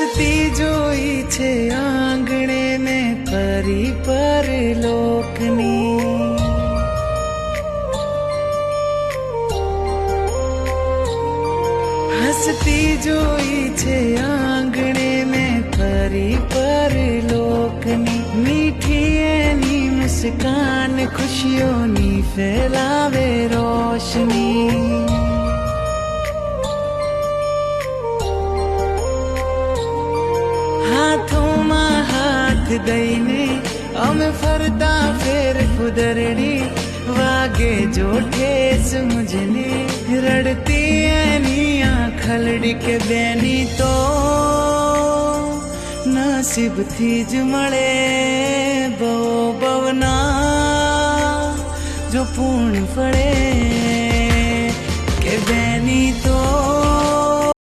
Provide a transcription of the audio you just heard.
हसती जोई छे आंगणे में परी परलोकनी। हसती जोई छे आंगणे में परी परलोकनी। मीठी एनी मुस्कान खुशियों नी फैलावे रोशनी। हाथों में हाथ दईने अमे फरता फेर फुदरड़ी। वागे जो ठेस मुझने रड़ती एनी आँखलड़ी के बेनी तो नसीब थी ज मळे बो बवना जो पूर्ण फळे।